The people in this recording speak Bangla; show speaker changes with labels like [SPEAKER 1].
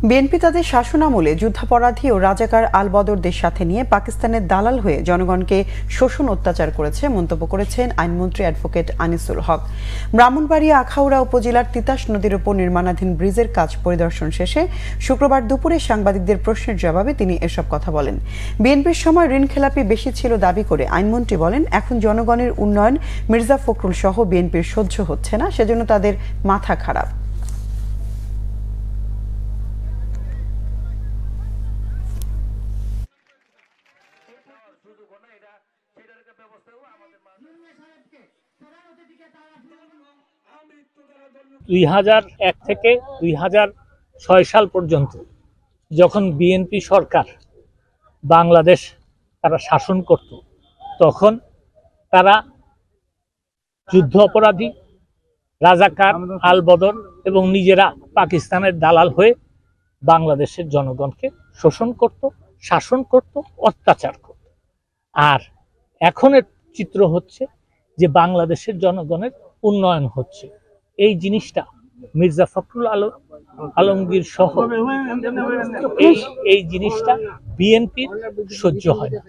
[SPEAKER 1] বিএনপি তাদের শাসনামলে যুদ্ধাপরাধী ও রাজাকার আল বদরদের সাথে নিয়ে পাকিস্তানের দালাল হয়ে জনগণকে শোষণ অত্যাচার করেছে মন্তব্য করেছেন আইনমন্ত্রী অ্যাডভোকেট আনিসুল হক। ব্রাহ্মণবাড়িয়া আখাউড়া উপজেলার তিতাস নদীর উপর নির্মাণাধীন ব্রিজের কাজ পরিদর্শন শেষে শুক্রবার দুপুরে সাংবাদিকদের প্রশ্নের জবাবে তিনি এসব কথা বলেন। বিএনপির সময় ঋণখেলাপি বেশি ছিল দাবি করে আইনমন্ত্রী বলেন, এখন জনগণের উন্নয়ন মির্জা ফখরুল সহ বিএনপির সহ্য হচ্ছে না, সেজন্য তাদের মাথা খারাপ।
[SPEAKER 2] 2001 থেকে 2006 সাল পর্যন্ত যখন বিএনপি সরকার বাংলাদেশ তারা শাসন করত, তখন তারা যুদ্ধ অপরাধী, রাজাকার, আল বদর এবং নিজেরা পাকিস্তানের দালাল হয়ে বাংলাদেশের জনগণকে শোষণ করত, শাসন করত, অত্যাচার করত। আর এখনের চিত্র হচ্ছে যে বাংলাদেশের জনগণের উন্নয়ন হচ্ছে। এই জিনিসটা মির্জা ফখরুল আলমগীর সহ এই জিনিসটা বিএনপির সহ্য হয় না।